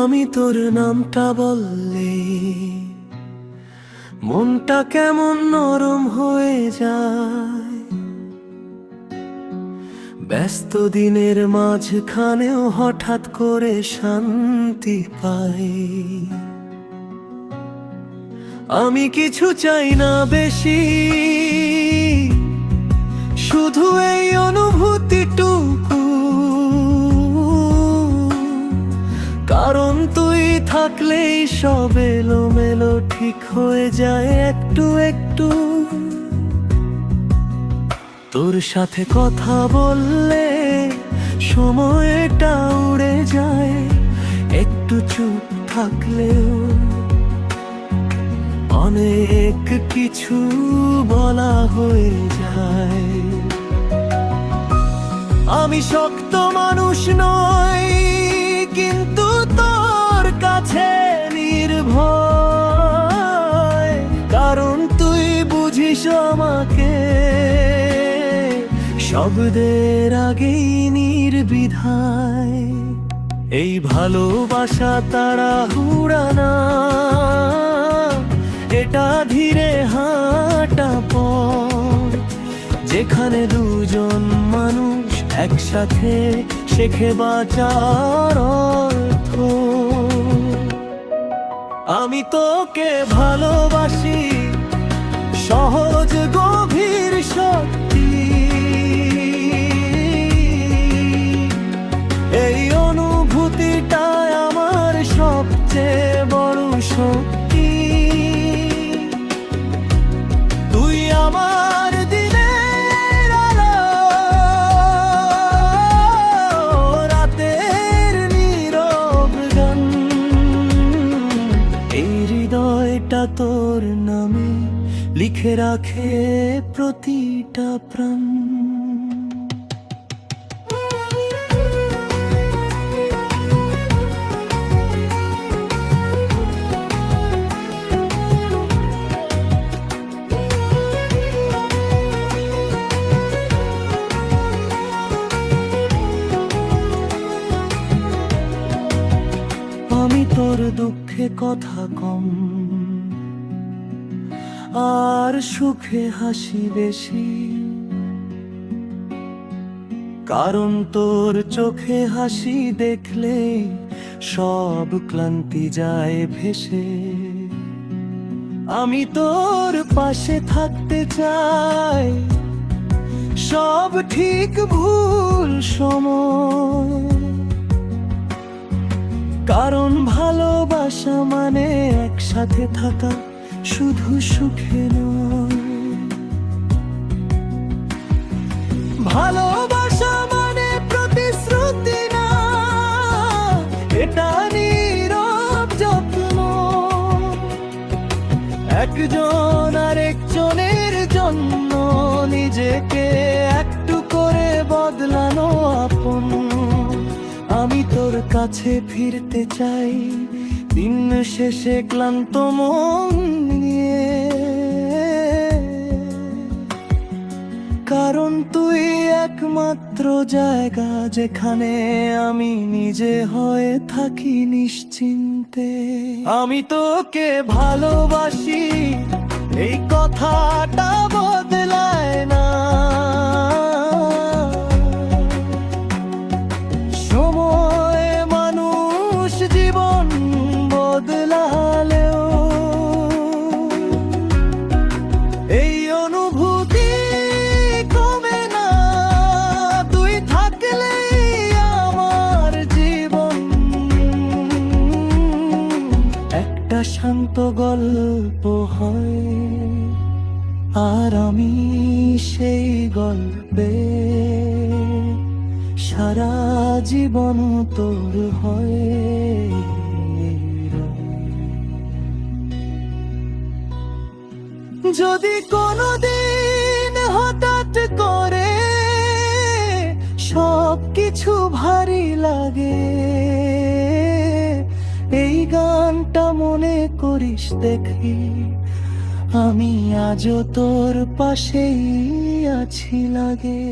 আমি তোর নামটা বললে মনটা কেমন নরম হয়ে যায়। ব্যস্ত দিনের মাঝখানেও হঠাৎ করে শান্তি পাই। আমি কিছু চাই না বেশি, শুধু এই অনুভূতিটুকু। কারণ তুই থাকলেই সব এলোমেলো ঠিক হয়ে যায় একটু একটু। তোর সাথে কথা বললে সময়টা উড়ে যায়, একটু চুপ থাকলেও অনেক কিছু বলা হয়ে যায়। আমি শক্ত মানুষ নই, কিন্তু তোর কাছে নির্ভয়। কারণ তুই বুঝিস আমাকে শব্দের আগেই নির্বিধায়। এই ভালোবাসা তাড়াহুড়া না, এটা ধীরে হাঁটা পথ, যেখানে দুজন মানুষ একসাথে শেখে বাঁচার অর্থ। আমি তোকে ভালোবাসি, সহজ গভীর সত্যি। এই অনুভূতিটাই আমার সবচেয়ে বড় শক্তি। তুই আমার দিনের আলো, রাতের নীরব গান। এই হৃদয়টা তোর নামে লিখে রাখে প্রতিটা প্রাণ। আমি তোর দুঃখে কথা কম, আর সুখে হাসি বেশি। কারণ তোর চোখে হাসি দেখলে সব ক্লান্তি যায় ভেসে। আমি তোর পাশে থাকতে চাই সব ঠিক ভুল সময়। কারণ ভালোবাসা মানে একসাথে থাকা, শুধু সুখে নয়। ভালোবাসা মানে প্রতিশ্রুতি না, এটা নীরব যত্ন। একজন আরেকজনের জন্য নিজেকে একটু করে বদলানো আপন। আমি তোর কাছে ফিরতে চাই দিন শেষে ক্লান্ত মন নিয়ে। কারণ তুই একমাত্র জায়গা যেখানে আমি নিজে হয়ে থাকি নিশ্চিন্তে। আমি তোকে ভালোবাসি, এই কথাটা বদলায় না। সময় মানুষ জীবন বদলালেও এই অনুভূতি কমে না। তুই থাকলেই আমার জীবন একটা শান্ত গল্প হয়। আর আমি সেই গল্পে সারা জীবন তোর হয়ে যদি কোনোদিন হঠাৎ করে সবকিছু ভারী লাগে, এই গানটা মনে করিস দেখি, আমি আজও তোর পাশেই আছি লাগে।